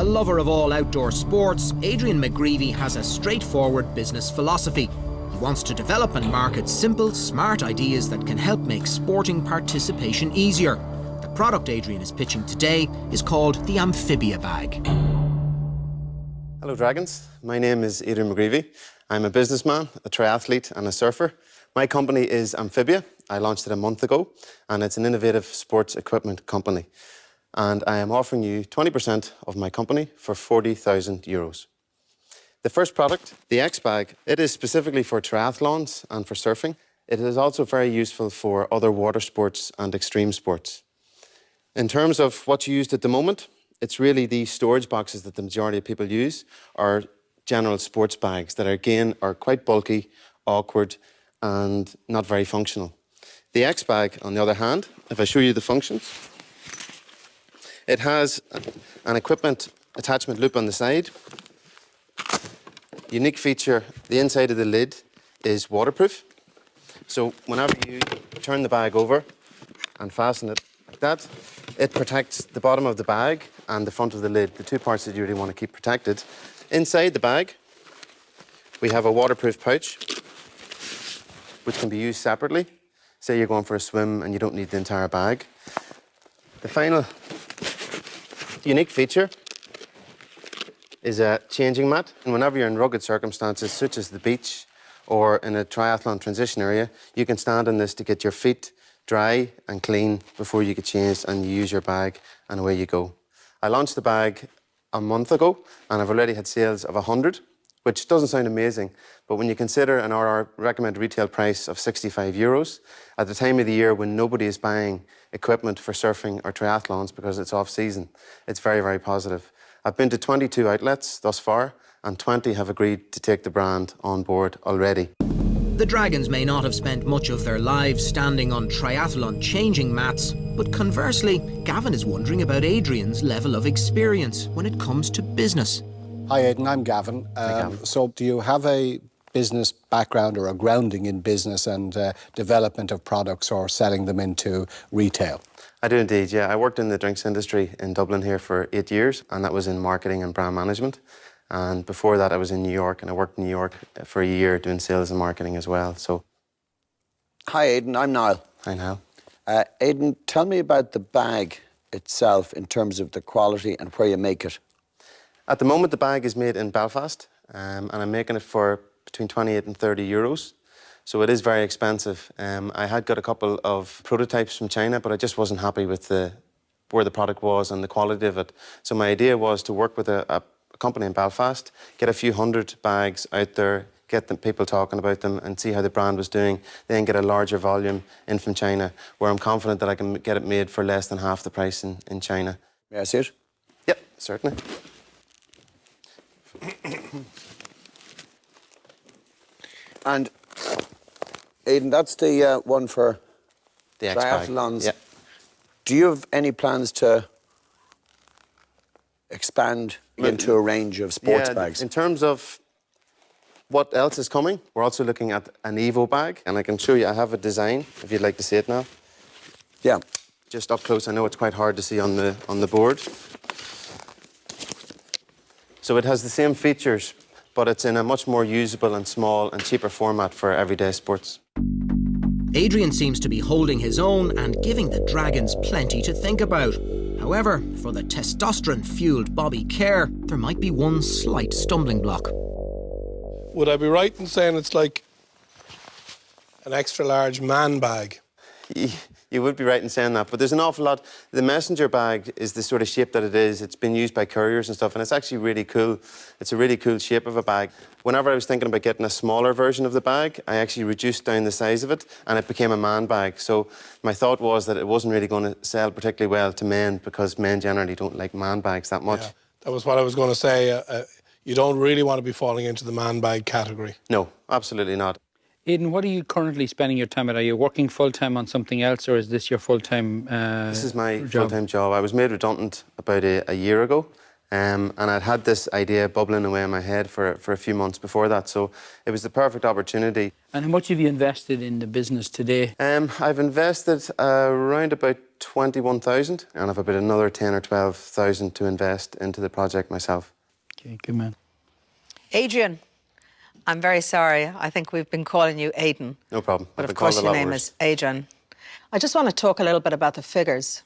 lover of all outdoor sports, Adrian McGreevy has a straightforward business philosophy. He wants to develop and market simple, smart ideas that can help make sporting participation easier. The product Adrian is pitching today is called the Amphibia bag. Hello Dragons, my name is Adrian McGreevy. I'm a businessman, a triathlete and a surfer. My company is Amphibia. I launched it a month ago and it's an innovative sports equipment company. And I am offering you 20% of my company for €40,000. The first product, the X Bag, it is specifically for triathlons and for surfing. It is also very useful for other water sports and extreme sports. In terms of what's used at the moment, it's really the storage boxes that the majority of people use are general sports bags that again are quite bulky, awkward and not very functional. The X Bag, on the other hand, if I show you the functions, it has an equipment attachment loop on the side. Unique feature, the inside of the lid is waterproof. So whenever you turn the bag over and fasten it like that, it protects the bottom of the bag and the front of the lid, the two parts that you really want to keep protected. Inside the bag, we have a waterproof pouch, which can be used separately. Say you're going for a swim and you don't need the entire bag. The final unique feature is a changing mat. And whenever you're in rugged circumstances, such as the beach or in a triathlon transition area, you can stand on this to get your feet dry and clean before you get changed and you use your bag and away you go. I launched the bag a month ago and I've already had sales of 100, which doesn't sound amazing, but when you consider our recommended retail price of €65, at the time of the year when nobody is buying equipment for surfing or triathlons because it's off season, it's very, very positive. I've been to 22 outlets thus far and 20 have agreed to take the brand on board already. The Dragons may not have spent much of their lives standing on triathlon changing mats, but conversely, Gavin is wondering about Adrian's level of experience when it comes to business. Hi Aidan, I'm Gavin. So do you have a business background or a grounding in business and development of products or selling them into retail? I do indeed, yeah. I worked in the drinks industry in Dublin here for 8 years, and that was in marketing and brand management. And before that, I was in New York, and I worked in New York for a year doing sales and marketing as well. So, hi Aidan, I'm Niall. Hi Niall. Aidan, tell me about the bag itself in terms of the quality and where you make it. At the moment, the bag is made in Belfast, and I'm making it for between 28 and €30. So it is very expensive. I had got a couple of prototypes from China, but I just wasn't happy with where the product was and the quality of it. So my idea was to work with a company in Belfast, get a few hundred bags out there, get the people talking about them and see how the brand was doing, then get a larger volume in from China, where I'm confident that I can get it made for less than half the price in China. May I see it? Yep, certainly. And Aidan, that's the one for the triathlons. Yep. Do you have any plans to expand into a range of sports bags? In terms of what else is coming, we're also looking at an Evo bag, and I can show you, I have a design, if you'd like to see it now. Yeah. Just up close, I know it's quite hard to see on the board. So it has the same features, but it's in a much more usable and small and cheaper format for everyday sports. Adrian seems to be holding his own and giving the Dragons plenty to think about. However, for the testosterone-fueled Bobby Kerr, there might be one slight stumbling block. Would I be right in saying it's like an extra-large man bag? You would be right in saying that, but there's an awful lot. The messenger bag is the sort of shape that it is. It's been used by couriers and stuff, and it's actually really cool. It's a really cool shape of a bag. Whenever I was thinking about getting a smaller version of the bag, I actually reduced down the size of it, and it became a man bag. So my thought was that it wasn't really going to sell particularly well to men, because men generally don't like man bags that much. Yeah, that was what I was going to say. You don't really want to be falling into the man bag category. No, absolutely not. Aidan, what are you currently spending your time at? Are you working full-time on something else, or is this your full-time This is my full-time job. I was made redundant about a year ago, and I'd had this idea bubbling away in my head for a few months before that, so it was the perfect opportunity. And how much have you invested in the business today? I've invested around about 21,000 and I've about another 10 or 12,000 to invest into the project myself. Okay, good man. Adrian, I'm very sorry. I think we've been calling you Aidan. No problem. But I've of been called course a your lot name worse. is Adrian. I just want to talk a little bit about the figures.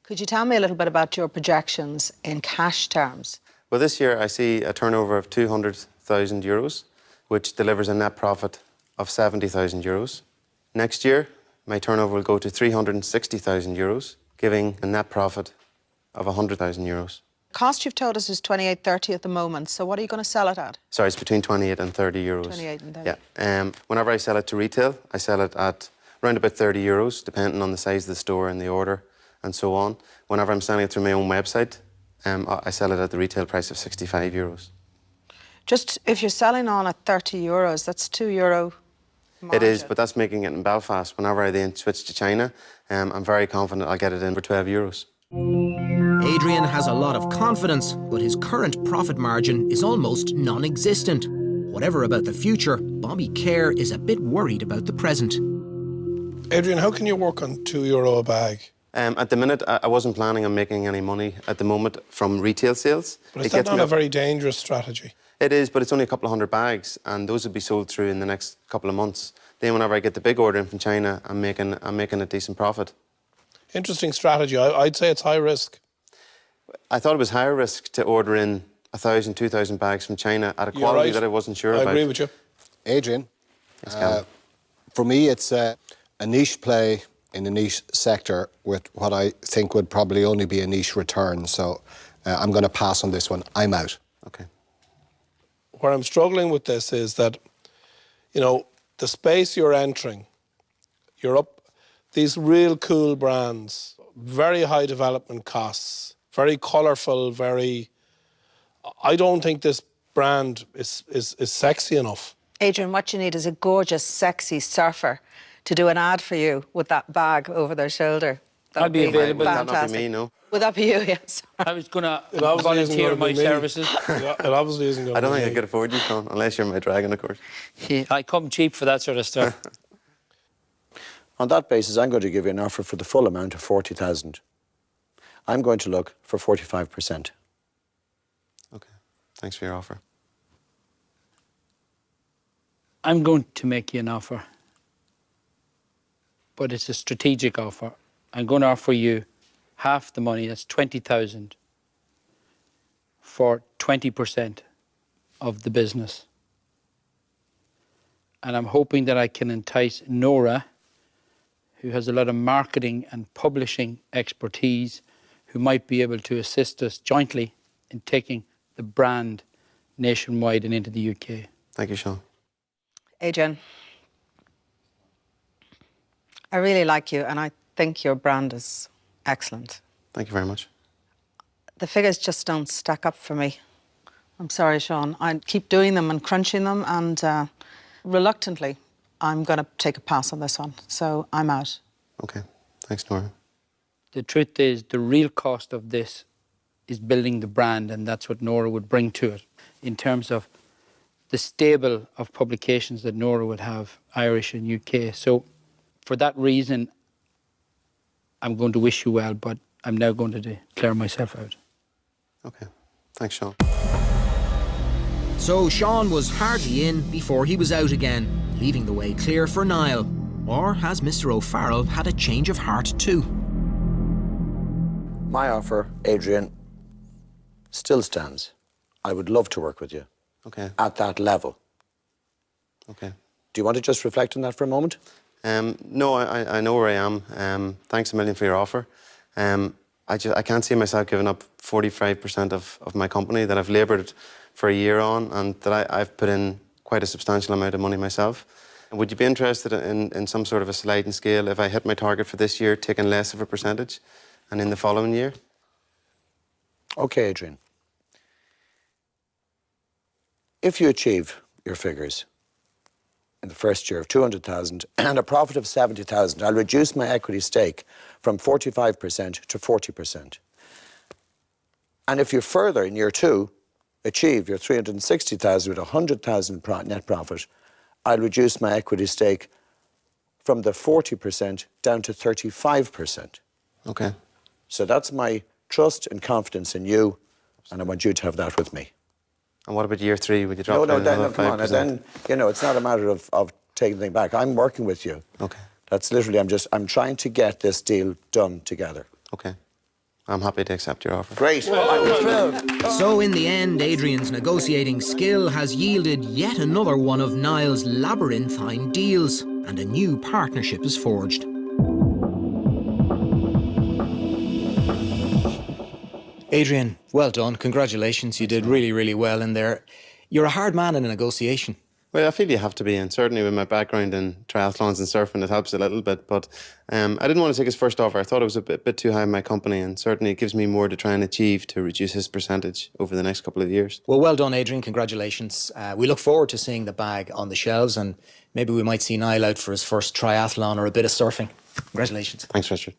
Could you tell me a little bit about your projections in cash terms? Well, this year I see a turnover of 200,000 euros, which delivers a net profit of 70,000 euros. Next year, my turnover will go to 360,000 euros, giving a net profit of 100,000 euros. Cost you've told us is 28.30 at the moment, so what are you going to sell it at? Sorry, it's between 28 and 30 euros. 28 and 30. Yeah. Whenever I sell it to retail, I sell it at around about 30 euros, depending on the size of the store and the order and so on. Whenever I'm selling it through my own website, I sell it at the retail price of 65 euros. Just if you're selling on at 30 euros, that's €2 margin. It is, but that's making it in Belfast. Whenever I then switch to China, I'm very confident I'll get it in for 12 euros. Adrian has a lot of confidence, but his current profit margin is almost non-existent. Whatever about the future, Bobby Kerr is a bit worried about the present. Adrian, how can you work on €2 a bag? At the minute, I wasn't planning on making any money at the moment from retail sales. But is that not a very dangerous strategy? It is, but it's only a couple of hundred bags, and those will be sold through in the next couple of months. Then whenever I get the big order in from China, I'm making a decent profit. Interesting strategy. I'd say it's high risk. I thought it was higher risk to order in 1,000, 2,000 bags from China at a quality that I wasn't sure about. I agree with you. Adrian, Yes, for me, it's a niche play in a niche sector with what I think would probably only be a niche return. So I'm going to pass on this one. I'm out. Okay. Where I'm struggling with this is that, you know, the space you're entering, you're up these real cool brands, very high development costs, very colourful, I don't think this brand is sexy enough. Adrian, what you need is a gorgeous, sexy surfer to do an ad for you with that bag over their shoulder. I'll be available. Would that not be Fantastic. me, no? Would that be you? Yes. I was going to It obviously isn't volunteer gonna my be me. services. It obviously isn't going to I don't be think I me. could afford you, Sean, unless you're my dragon, of course. Yeah, I come cheap for that sort of stuff. On that basis, I'm going to give you an offer for the full amount of 40,000. I'm going to look for 45%. Okay. Thanks for your offer. I'm going to make you an offer, but it's a strategic offer. I'm going to offer you half the money, that's 20,000, for 20% of the business. And I'm hoping that I can entice Nora, who has a lot of marketing and publishing expertise, who might be able to assist us jointly in taking the brand nationwide and into the UK. Thank you, Sean. Adrian, I really like you and I think your brand is excellent. Thank you very much. The figures just don't stack up for me. I'm sorry, Sean. I keep doing them and crunching them and reluctantly, I'm going to take a pass on this one. So I'm out. Okay. Thanks, Nora. The truth is, the real cost of this is building the brand, and that's what Nora would bring to it in terms of the stable of publications that Nora would have, Irish and UK. So for that reason, I'm going to wish you well, but I'm now going to declare myself out. Okay. Thanks, Sean. So Sean was hardly in before he was out again, leaving the way clear for Niall. Or has Mr. O'Farrell had a change of heart too? My offer, Adrian, still stands. I would love to work with you Okay. at that level. Okay. Do you want to just reflect on that for a moment? No, I know where I am. Thanks a million for your offer. I can't see myself giving up 45% of my company that I've laboured for a year on and that I've put in quite a substantial amount of money myself. Would you be interested in some sort of a sliding scale if I hit my target for this year, taking less of a percentage, and in the following year? Okay, Adrian. If you achieve your figures in the first year of 200,000 and a profit of 70,000, I'll reduce my equity stake from 45% to 40%. And if you further, in year 2, achieve your 360,000 with 100,000 net profit, I'll reduce my equity stake from the 40% down to 35%. Okay. So that's my trust and confidence in you, and I want you to have that with me. And what about year 3? Would you drop No, it no, another then, come on. 5%? Then, you know, it's not a matter of taking the thing back. I'm working with you. Okay. That's literally, I'm trying to get this deal done together. Okay. I'm happy to accept your offer. Great. I'm thrilled. So in the end, Adrian's negotiating skill has yielded yet another one of Niall's labyrinthine deals, and a new partnership is forged. Adrian, well done. Congratulations. You did really, really well in there. You're a hard man in a negotiation. Well, I feel you have to be, and certainly with my background in triathlons and surfing, it helps a little bit. But I didn't want to take his first offer. I thought it was a bit too high in my company, and certainly it gives me more to try and achieve to reduce his percentage over the next couple of years. Well done, Adrian. Congratulations. We look forward to seeing the bag on the shelves, and maybe we might see Niall out for his first triathlon or a bit of surfing. Congratulations. Thanks, Richard.